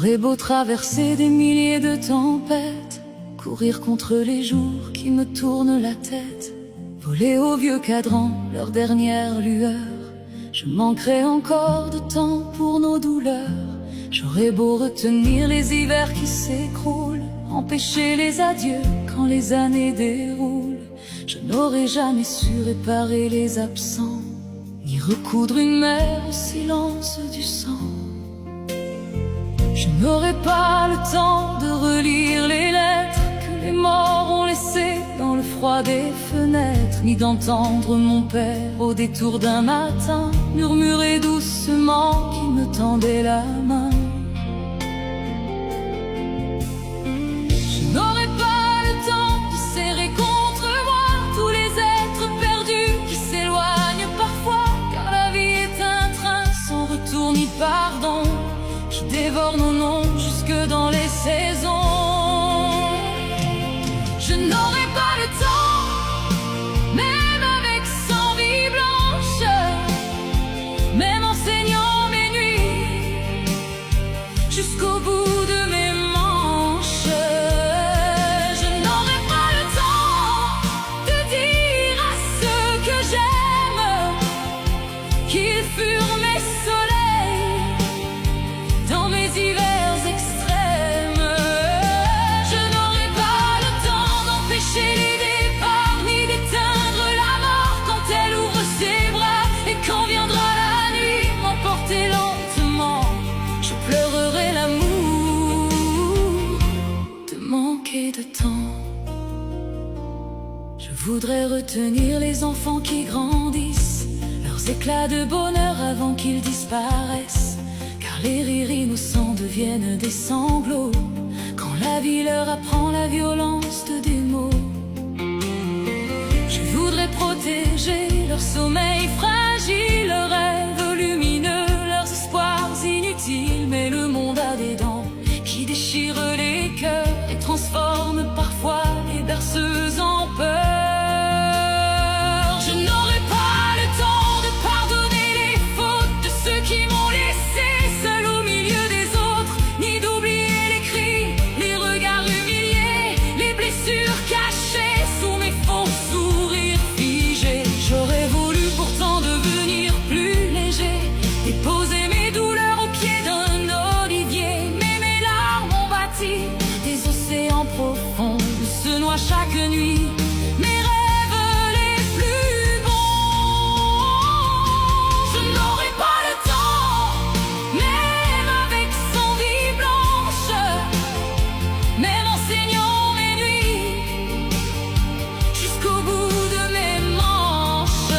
J'aurais beau traverser des milliers de tempêtes, courir contre les jours qui me tournent la tête, voler aux vieux cadrans leur dernière lueur, je manquerai encore de temps pour nos douleurs. J'aurais beau retenir les hivers qui s'écroulent, empêcher les adieux quand les années déroulent, je n'aurais jamais su réparer les absents, ni recoudre une mer au silence du sang. Je n'aurai pas le temps de relire les lettres que les morts ont laissées dans le froid des fenêtres, ni d'entendre mon père au détour d'un matin murmurer doucement qu'il me tendait la main. Je n'aurai pas le temps de serrer contre moi tous les êtres perdus qui s'éloignent parfois, car la vie est un train sans retour ni pardon. Je dévore nos noms jusque dans les saisons. Je n'aurai pas le temps, même avec 100 vies blanches, même en saignant mes nuits, jusqu'au bout de mes manches. Je n'aurai pas le temps de dire à ceux que j'aime qu'ils furent mes soleils dans mes hivers extrêmes. Je n'aurai pas le temps d'empêcher les départs, ni d'éteindre la mort quand elle ouvre ses bras. Et quand viendra la nuit m'emporter lentement, je pleurerai l'amour de manquer de temps. Je voudrais retenir les enfants qui grandissent, leurs éclats de bonheur avant qu'ils disparaissent, car les rires innocents deviennent des sanglots quand la vie leur apprend la violence des mots. Je voudrais protéger leur sommeil fragile, leurs rêves lumineux, leurs espoirs inutiles. Mais le monde a des dents qui déchirent les cœurs et transforment parfois les berceuses en peur. Je n'aurai pas le temps de pardonner les fautes de ceux qui m'ont laissé seul au milieu des autres, ni d'oublier les cris, les regards humiliés, les blessures cachées sous mes faux sourires figés. J'aurais voulu pourtant devenir plus léger, déposer mes douleurs au pied d'un olivier, mais mes larmes ont bâti des océans profonds où se noient chaque nuit mes rêves les plus bons. Je n'aurai pas le temps, même avec 100 vies blanches, même en saignant mes nuits, jusqu'au bout de mes manches.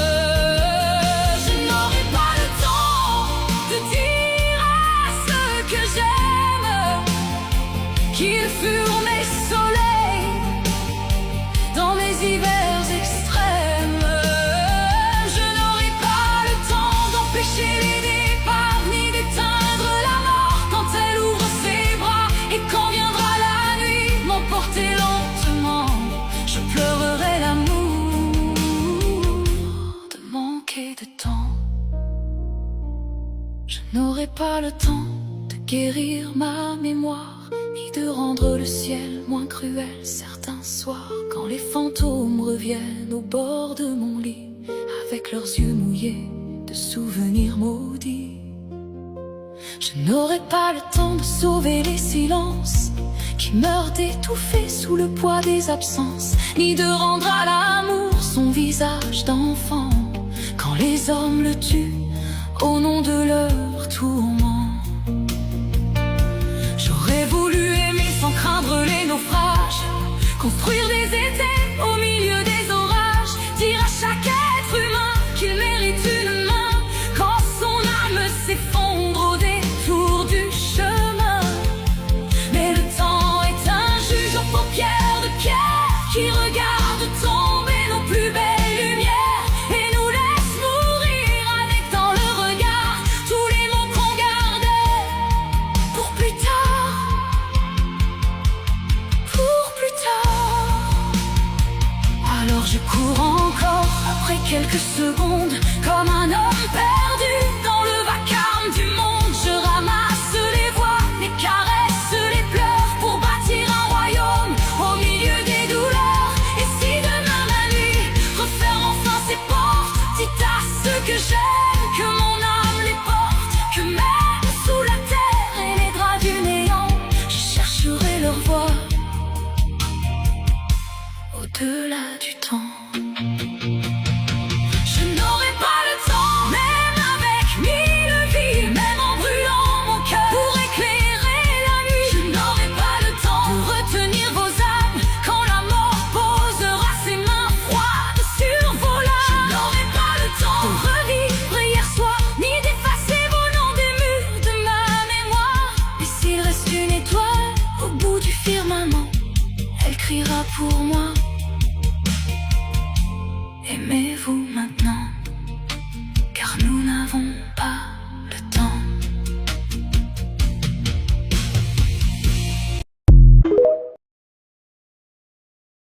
Je n'aurai pas le temps de dire à ceux que j'aime qu'ils furent mes soleils dans mes hivers extrêmes. Je n'aurai pas le temps d'empêcher les départs, ni d'éteindre la mort quand elle ouvre ses bras. Et quand viendra la nuit m'emporter lentement, je pleurerai l'amour de manquer de temps. Je n'aurai pas le temps de guérir ma mémoire, ni de rendre le ciel moins cruel certains soirs, quand les fantômes reviennent au bord de mon lit, avec leurs yeux mouillés de souvenirs maudits. Je n'aurai pas le temps de sauver les silences qui meurent d'étouffer sous le poids des absences, ni de rendre à l'amour son visage d'enfant, quand les hommes le tuent au nom de leur tourment. J'aurais voulu aimer sans craindre les naufrages, construire des étés au milieu des orages, dire à chaque être humain qu'il mérite une main quand son âme s'effondre au détour du chemin. Mais le temps est un juge aux paupières de pierre qui regarde tomber nos plus belles lumières et nous laisse mourir avec dans le regard tous les mots qu'on gardait pour plus tard. Pour plus tard. Alors je cours encore après quelques secondes comme un homme perdu dans le vacarme du monde. Je ramasse les voix, les caresses une étoile au bout du firmament. Elle criera pour moi. Aimez-vous maintenant.